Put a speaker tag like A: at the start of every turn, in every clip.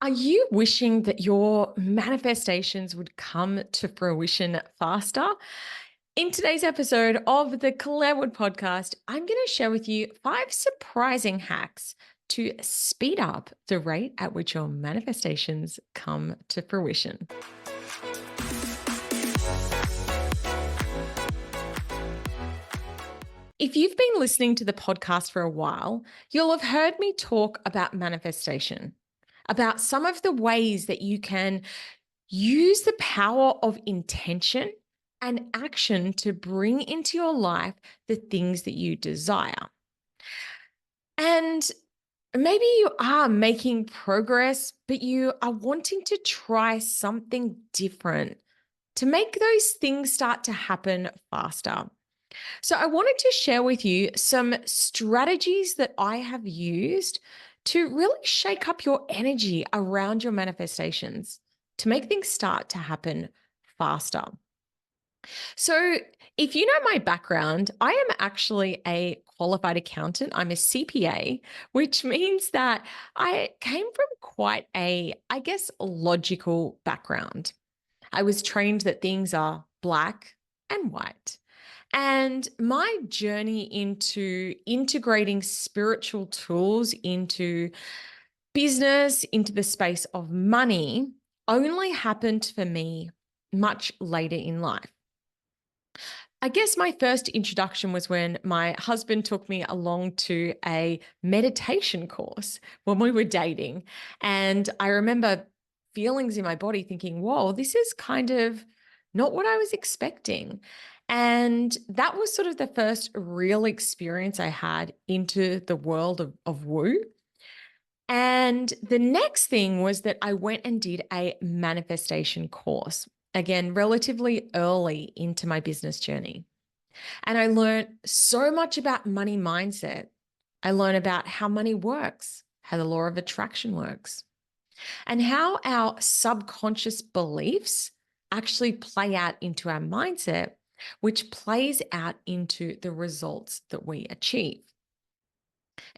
A: Are you wishing that your manifestations would come to fruition faster? In today's episode of the Clare podcast, I'm going to share with you 5 surprising hacks to speed up the rate at which your manifestations come to fruition. If you've been listening to the podcast for a while, you'll have heard me talk about manifestation, about some of the ways that you can use the power of intention and action to bring into your life the things that you desire. And maybe you are making progress, but you are wanting to try something different to make those things start to happen faster. So I wanted to share with you some strategies that I have used to really shake up your energy around your manifestations to make things start to happen faster. So if you know my background, I am actually a qualified accountant. I'm a CPA, which means that I came from quite a, logical background. I was trained that things are black and white. And my journey into integrating spiritual tools into business, into the space of money, only happened for me much later in life. I guess my first introduction was when my husband took me along to a meditation course when we were dating. And I remember feelings in my body thinking, whoa, this is kind of not what I was expecting. And that was sort of the first real experience I had into the world of woo. And the next thing was that I went and did a manifestation course, again, relatively early into my business journey. And I learned so much about money mindset. I learned about how money works, how the law of attraction works, and how our subconscious beliefs actually play out into our mindset, which plays out into the results that we achieve.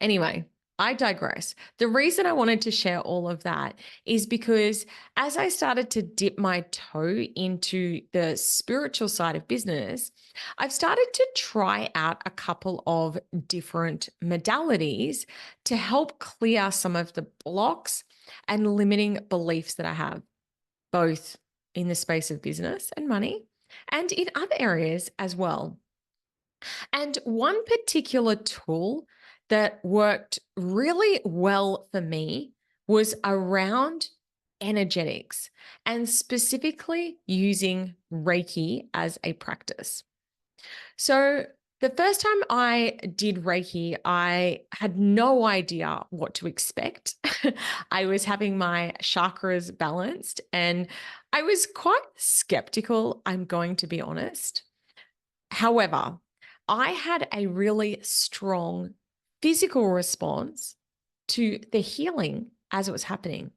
A: Anyway, I digress. The reason I wanted to share all of that is because as I started to dip my toe into the spiritual side of business, I've started to try out a couple of different modalities to help clear some of the blocks and limiting beliefs that I have, both in the space of business and money and in other areas as well. And one particular tool that worked really well for me was around energetics and specifically using Reiki as a practice. So, the first time I did Reiki, I had no idea what to expect. I was having my chakras balanced and I was quite skeptical, I'm going to be honest. However, I had a really strong physical response to the healing as it was happening.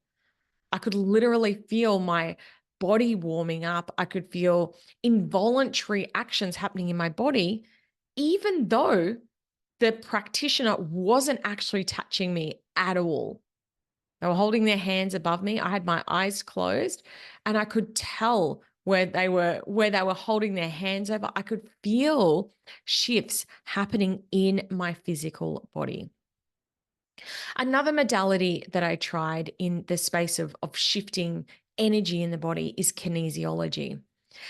A: I could literally feel my body warming up. I could feel involuntary actions happening in my body, even though the practitioner wasn't actually touching me at all. They were holding their hands above me. I had my eyes closed and I could tell where they were holding their hands over. I could feel shifts happening in my physical body. Another modality that I tried in the space of shifting energy in the body is kinesiology.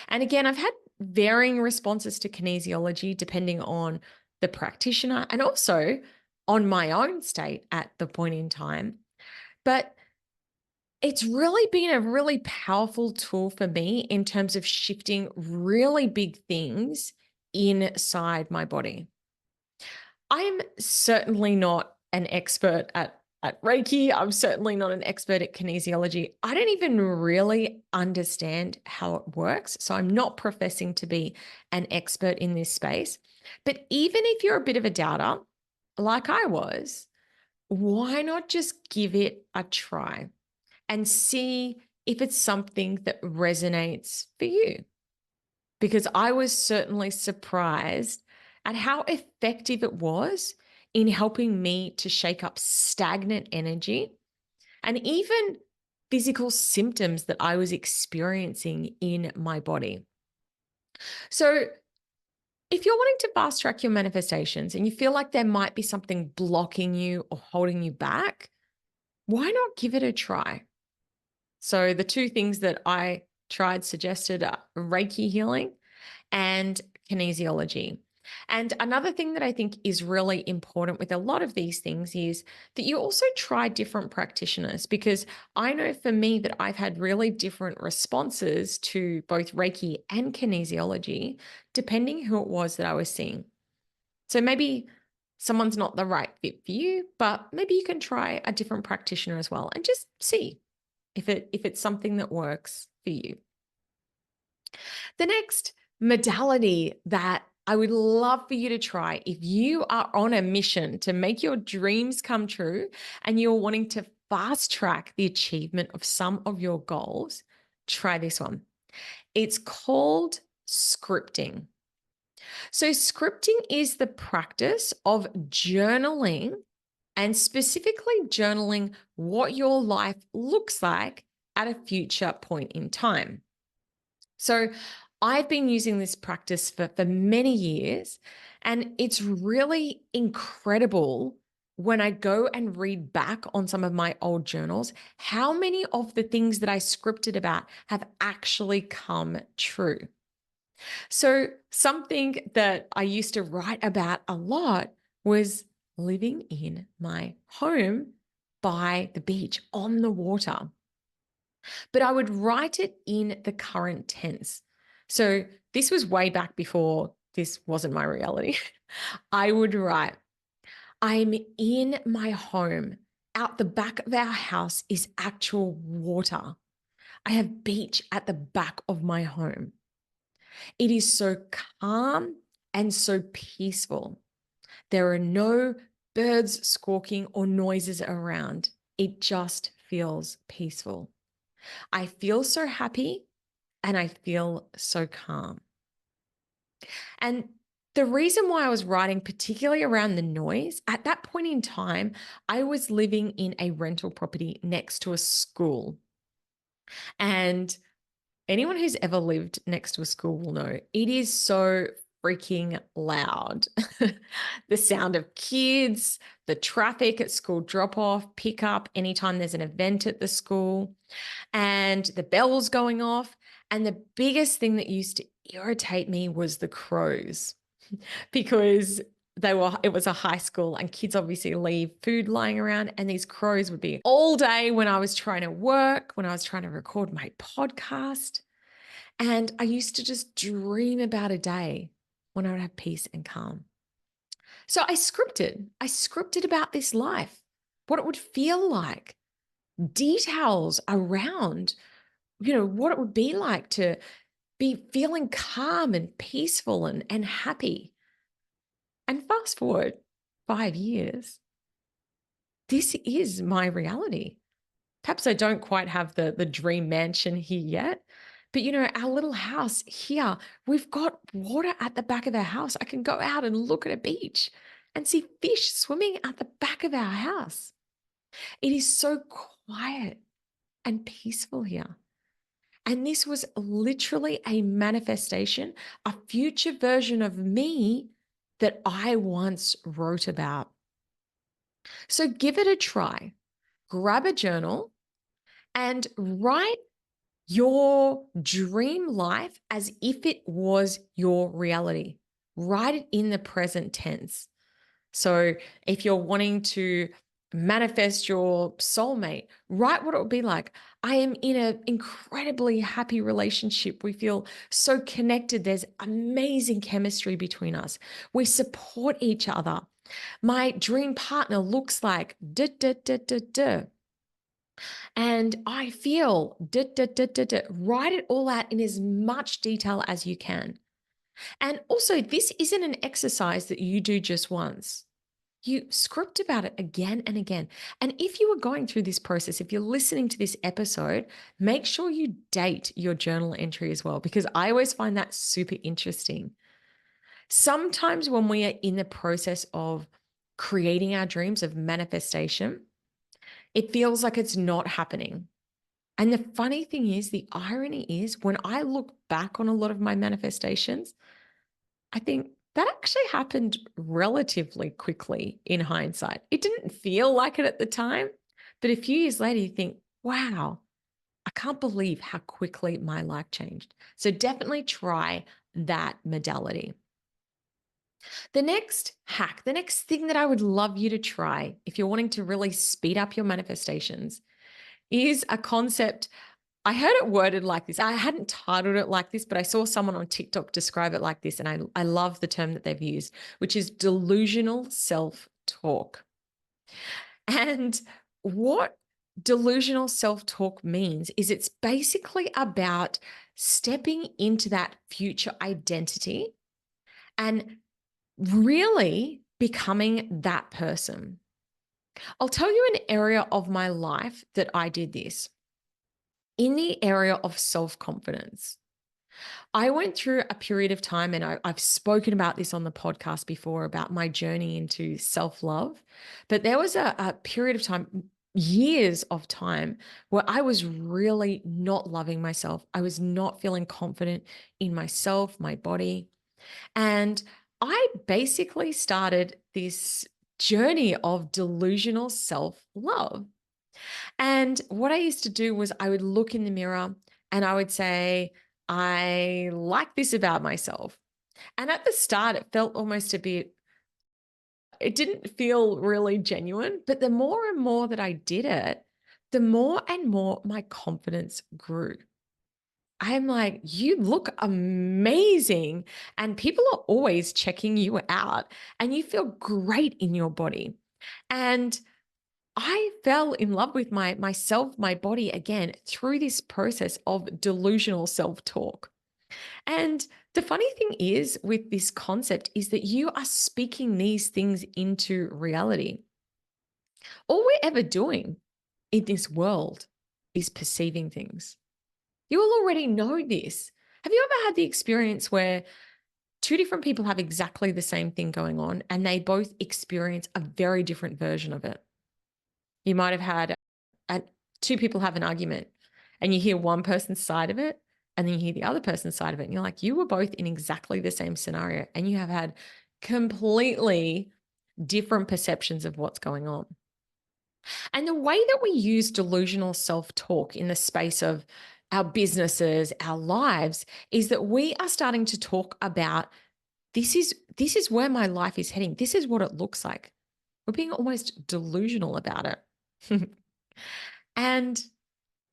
A: And again, I've had varying responses to kinesiology depending on the practitioner and also on my own state at the point in time. But it's really been a really powerful tool for me in terms of shifting really big things inside my body. I am certainly not an expert at Reiki. I'm certainly not an expert at kinesiology. I don't even really understand how it works. So I'm not professing to be an expert in this space. But even if you're a bit of a doubter, like I was, why not just give it a try and see if it's something that resonates for you? Because I was certainly surprised at how effective it was in helping me to shake up stagnant energy and even physical symptoms that I was experiencing in my body. So, if you're wanting to fast track your manifestations and you feel like there might be something blocking you or holding you back, why not give it a try? So, the two things that I tried suggested are Reiki healing and kinesiology. And another thing that I think is really important with a lot of these things is that you also try different practitioners, because I know for me that I've had really different responses to both Reiki and kinesiology, depending who it was that I was seeing. So maybe someone's not the right fit for you, but maybe you can try a different practitioner as well and just see if it's something that works for you. The next modality that I would love for you to try if you are on a mission to make your dreams come true and you're wanting to fast track the achievement of some of your goals, try this one. It's called scripting. So, scripting is the practice of journaling, and specifically journaling what your life looks like at a future point in time. So I've been using this practice for many years, and it's really incredible when I go and read back on some of my old journals, how many of the things that I scripted about have actually come true. So something that I used to write about a lot was living in my home by the beach on the water. But I would write it in the current tense. So this was way back before this wasn't my reality. I would write, I'm in my home. Out the back of our house is actual water. I have beach at the back of my home. It is so calm and so peaceful. There are no birds squawking or noises around. It just feels peaceful. I feel so happy and I feel so calm. And the reason why I was writing, particularly around the noise, at that point in time, I was living in a rental property next to a school. And anyone who's ever lived next to a school will know it is so freaking loud. The sound of kids, the traffic at school drop off, pick up, anytime there's an event at the school, and the bells going off. And the biggest thing that used to irritate me was the crows, because it was a high school and kids obviously leave food lying around, and these crows would be all day when I was trying to work, when I was trying to record my podcast. And I used to just dream about a day when I would have peace and calm. So I scripted about this life, what it would feel like, details around, what it would be like to be feeling calm and peaceful and happy. And fast forward 5 years, this is my reality. Perhaps I don't quite have the dream mansion here yet, but our little house here, we've got water at the back of our house. I can go out and look at a beach and see fish swimming at the back of our house. It is so quiet and peaceful here. And this was literally a manifestation, a future version of me that I once wrote about. So give it a try. Grab a journal and write your dream life as if it was your reality. Write it in the present tense. So if you're wanting to manifest your soulmate, write what it would be like. I am in an incredibly happy relationship. We feel so connected. There's amazing chemistry between us. We support each other. My dream partner looks like da, da, da, da, da. And I feel da, da, da, da, da. Write it all out in as much detail as you can. And also, this isn't an exercise that you do just once. You script about it again and again. And if you are going through this process, if you're listening to this episode, make sure you date your journal entry as well, because I always find that super interesting. Sometimes when we are in the process of creating our dreams, of manifestation, it feels like it's not happening. And the funny thing is, the irony is, when I look back on a lot of my manifestations, I think that actually happened relatively quickly in hindsight. It didn't feel like it at the time, but a few years later, you think, wow, I can't believe how quickly my life changed. So definitely try that modality. The next hack, the next thing that I would love you to try if you're wanting to really speed up your manifestations is a concept. I heard it worded like this. I hadn't titled it like this, but I saw someone on TikTok describe it like this. And I love the term that they've used, which is delusional self-talk. And what delusional self-talk means is it's basically about stepping into that future identity and really becoming that person. I'll tell you an area of my life that I did this. In the area of self-confidence, I went through a period of time, and I've spoken about this on the podcast before about my journey into self-love, but there was a period of time, years of time, where I was really not loving myself. I was not feeling confident in myself, my body. And I basically started this journey of delusional self-love. And what I used to do was I would look in the mirror and I would say, I like this about myself. And at the start, it felt almost a bit, it didn't feel really genuine. But the more and more that I did it, the more and more my confidence grew. I'm like, you look amazing. And people are always checking you out, and you feel great in your body. And I fell in love with myself, my body again through this process of delusional self-talk. And the funny thing is with this concept is that you are speaking these things into reality. All we're ever doing in this world is perceiving things. You all already know this. Have you ever had the experience where two different people have exactly the same thing going on and they both experience a very different version of it? You might have had two people have an argument and you hear one person's side of it and then you hear the other person's side of it. And you're like, you were both in exactly the same scenario and you have had completely different perceptions of what's going on. And the way that we use delusional self-talk in the space of our businesses, our lives, is that we are starting to talk about this is where my life is heading. This is what it looks like. We're being almost delusional about it. And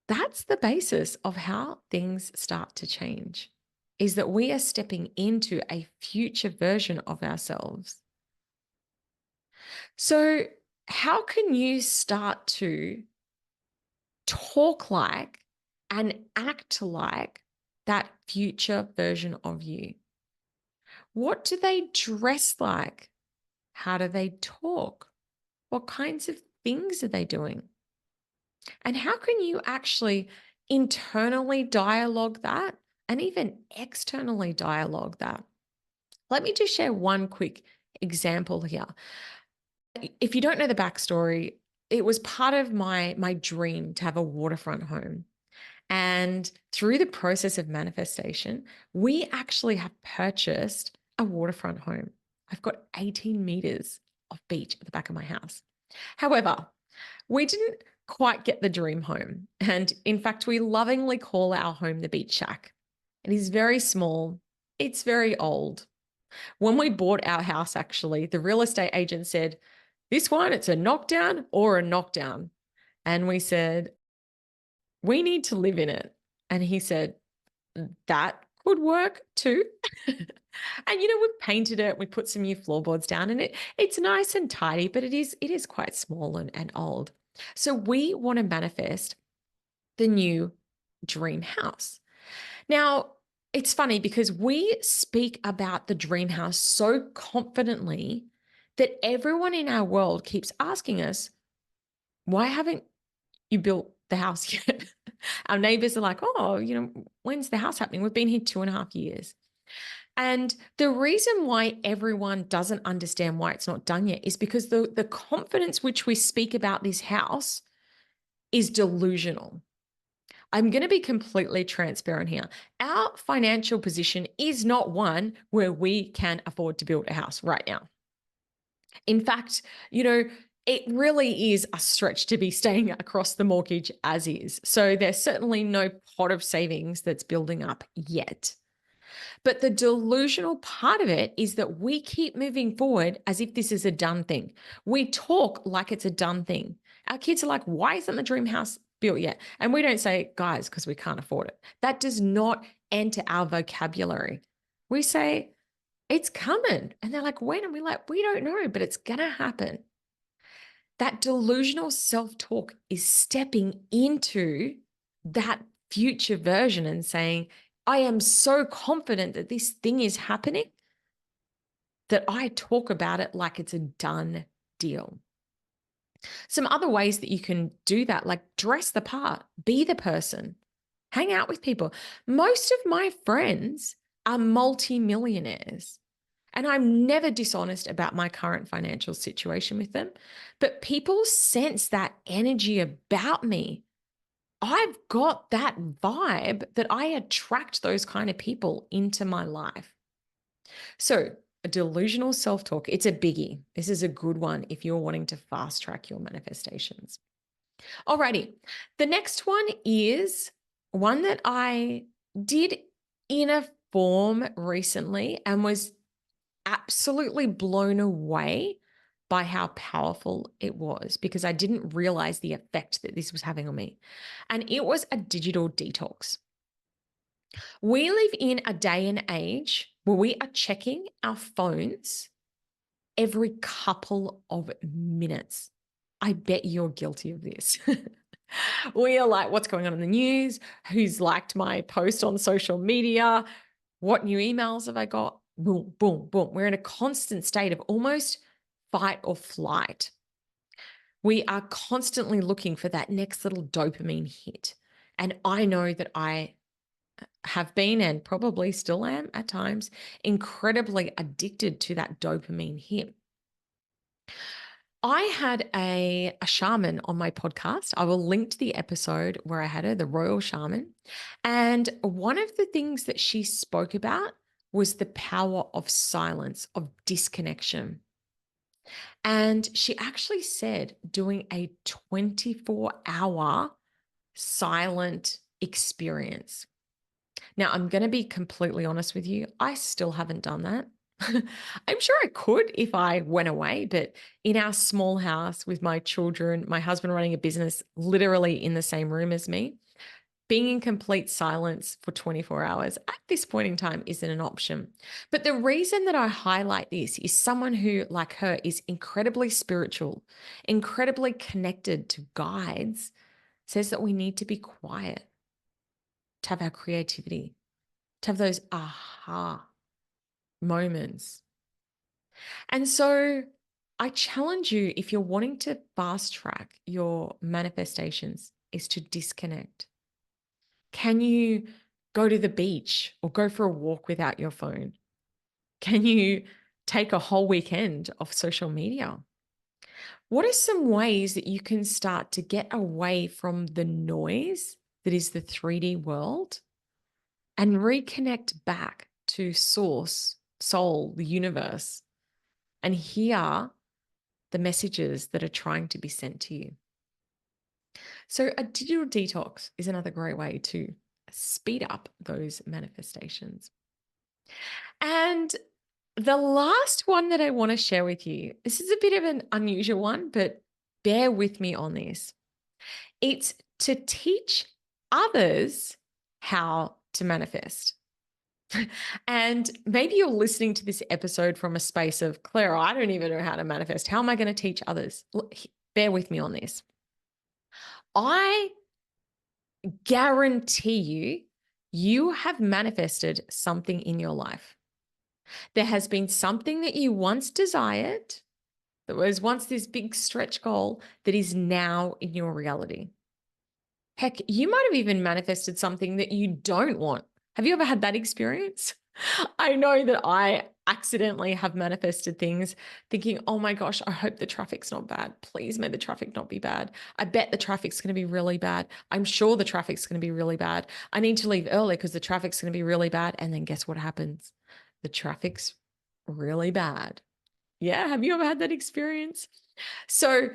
A: that's the basis of how things start to change, is that we are stepping into a future version of ourselves. So how can you start to talk like and act like that future version of you? What do they dress like? How do they talk? What kinds of things are they doing? And how can you actually internally dialogue that and even externally dialogue that? Let me just share one quick example here. If you don't know the backstory, it was part of my dream to have a waterfront home. And through the process of manifestation, we actually have purchased a waterfront home. I've got 18 meters of beach at the back of my house. However, we didn't quite get the dream home. And in fact, we lovingly call our home the beach shack. It is very small. It's very old. When we bought our house, actually, the real estate agent said, this one, it's a knockdown or a knockdown. And we said, we need to live in it. And he said, that could work too. And we've painted it, we put some new floorboards down, and it's nice and tidy, but it is quite small and old. So we want to manifest the new dream house. Now, it's funny because we speak about the dream house so confidently that everyone in our world keeps asking us, why haven't you built the house yet? Our neighbors are like, oh, when's the house happening? We've been here 2.5 years. And the reason why everyone doesn't understand why it's not done yet is because the confidence which we speak about this house is delusional. I'm going to be completely transparent here. Our financial position is not one where we can afford to build a house right now. In fact, it really is a stretch to be staying across the mortgage as is. So there's certainly no pot of savings that's building up yet. But the delusional part of it is that we keep moving forward as if this is a done thing. We talk like it's a done thing. Our kids are like, why isn't the dream house built yet? And we don't say, guys, because we can't afford it. That does not enter our vocabulary. We say, it's coming. And they're like, when? And we're like, we don't know, but it's going to happen. That delusional self-talk is stepping into that future version and saying, I am so confident that this thing is happening that I talk about it like it's a done deal. Some other ways that you can do that, like dress the part, be the person, hang out with people. Most of my friends are multimillionaires. And I'm never dishonest about my current financial situation with them, but people sense that energy about me. I've got that vibe that I attract those kind of people into my life. So, a delusional self-talk, it's a biggie. This is a good one if you're wanting to fast track your manifestations. Alrighty, the next one is one that I did in a form recently and was absolutely blown away by how powerful it was because I didn't realize the effect that this was having on me. And it was a digital detox. We live in a day and age where we are checking our phones every couple of minutes. I bet you're guilty of this. We are like, what's going on in the news? Who's liked my post on social media? What new emails have I got? Boom, boom, boom. We're in a constant state of almost fight or flight. We are constantly looking for that next little dopamine hit. And I know that I have been and probably still am at times incredibly addicted to that dopamine hit. I had a shaman on my podcast. I will link to the episode where I had her, the royal shaman. And one of the things that she spoke about was the power of silence, of disconnection. And she actually said doing a 24-hour silent experience. Now, I'm going to be completely honest with you. I still haven't done that. I'm sure I could if I went away, but in our small house with my children, my husband running a business literally in the same room as me, being in complete silence for 24 hours at this point in time isn't an option. But the reason that I highlight this is someone who, like her, is incredibly spiritual, incredibly connected to guides, says that we need to be quiet, to have our creativity, to have those aha moments. And so I challenge you, if you're wanting to fast track your manifestations, is to disconnect. Can you go to the beach or go for a walk without your phone? Can you take a whole weekend off social media? What are some ways that you can start to get away from the noise that is the 3D world and reconnect back to source, soul, the universe, and hear the messages that are trying to be sent to you? So a digital detox is another great way to speed up those manifestations. And the last one that I want to share with you, this is a bit of an unusual one, but bear with me on this. It's to teach others how to manifest. And maybe you're listening to this episode from a space of, Claire, I don't even know how to manifest. How am I going to teach others? Bear with me on this. I guarantee you, you have manifested something in your life. There has been something that you once desired, that was once this big stretch goal, that is now in your reality. Heck, you might have even manifested something that you don't want. Have you ever had that experience? I know that I accidentally have manifested things thinking, oh my gosh, I hope the traffic's not bad. Please may the traffic not be bad. I bet the traffic's going to be really bad. I'm sure the traffic's going to be really bad. I need to leave early because the traffic's going to be really bad. And then guess what happens? The traffic's really bad. Yeah. Have you ever had that experience? So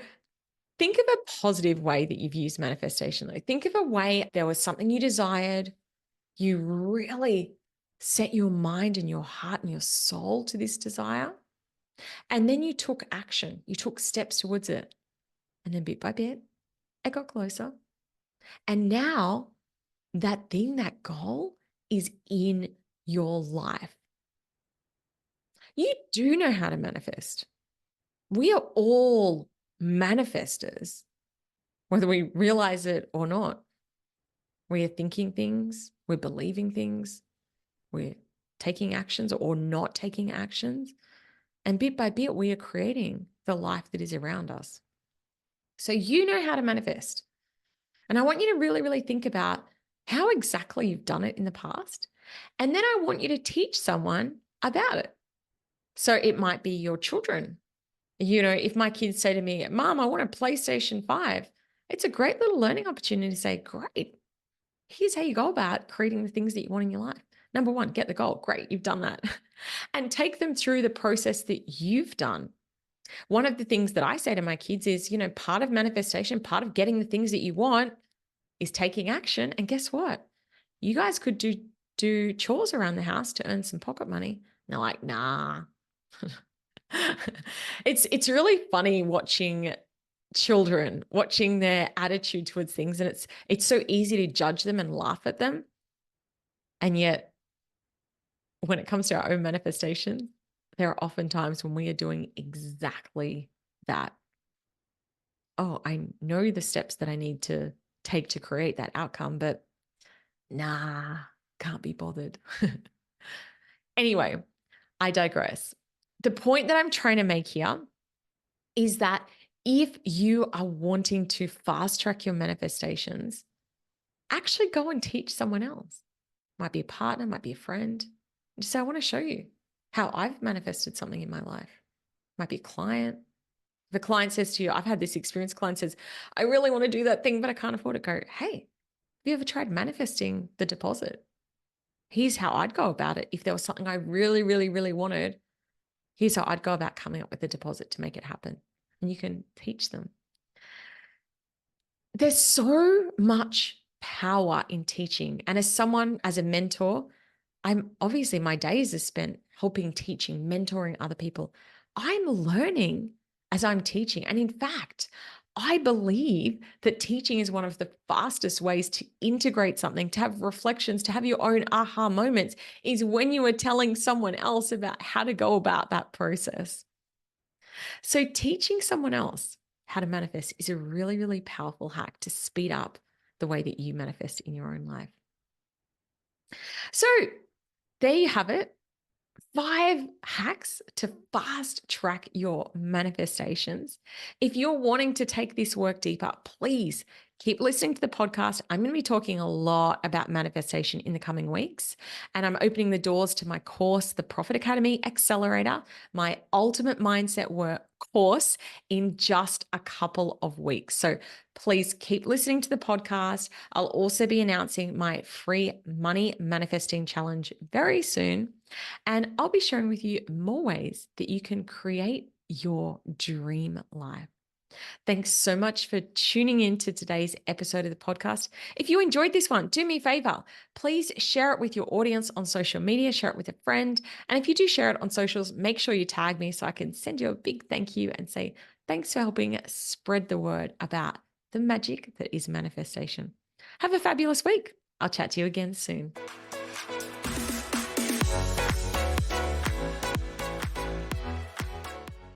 A: think of a positive way that you've used manifestation. Though. Think of a way there was something you desired. You really set your mind and your heart and your soul to this desire. And then you took action. You took steps towards it. And then bit by bit, it got closer. And now that thing, that goal is in your life. You do know how to manifest. We are all manifestors, whether we realize it or not. We are thinking things, we're believing things, we're taking actions or not taking actions. And bit by bit, we are creating the life that is around us. So you know how to manifest. And I want you to really, really think about how exactly you've done it in the past. And then I want you to teach someone about it. So it might be your children. You know, if my kids say to me, Mom, I want a PlayStation 5, it's a great little learning opportunity to say, great. Here's how you go about creating the things that you want in your life. Number one, get the goal. Great, you've done that. And take them through the process that you've done. One of the things that I say to my kids is, you know, part of manifestation, part of getting the things that you want is taking action. And guess what? You guys could do chores around the house to earn some pocket money. And they're like, nah. It's really funny watching children, watching their attitude towards things. And it's so easy to judge them and laugh at them. And yet, when it comes to our own manifestation, there are often times when we are doing exactly that. Oh, I know the steps that I need to take to create that outcome, but nah, can't be bothered. Anyway, I digress. The point that I'm trying to make here is that if you are wanting to fast track your manifestations, actually go and teach someone else. Might be a partner, might be a friend. Just say, I want to show you how I've manifested something in my life. Might be a client. If a client says to you, I've had this experience, client says, I really want to do that thing, but I can't afford it. Go, hey, have you ever tried manifesting the deposit? Here's how I'd go about it. If there was something I really, really, really wanted, here's how I'd go about coming up with the deposit to make it happen. And you can teach them. There's so much power in teaching. And as a mentor, I'm obviously my days are spent helping, teaching, mentoring other people. I'm learning as I'm teaching. And in fact, I believe that teaching is one of the fastest ways to integrate something, to have reflections, to have your own aha moments, is when you are telling someone else about how to go about that process. So teaching someone else how to manifest is a really, really powerful hack to speed up the way that you manifest in your own life. So there you have it. 5 hacks to fast track your manifestations. If you're wanting to take this work deeper, please keep listening to the podcast. I'm going to be talking a lot about manifestation in the coming weeks, and I'm opening the doors to my course, the Profit Academy Accelerator, my ultimate mindset work course, in just a couple of weeks. So please keep listening to the podcast. I'll also be announcing my free money manifesting challenge very soon. And I'll be sharing with you more ways that you can create your dream life. Thanks so much for tuning in to today's episode of the podcast. If you enjoyed this one, do me a favor. Please share it with your audience on social media, share it with a friend. And if you do share it on socials, make sure you tag me so I can send you a big thank you and say, thanks for helping spread the word about the magic that is manifestation. Have a fabulous week. I'll chat to you again soon.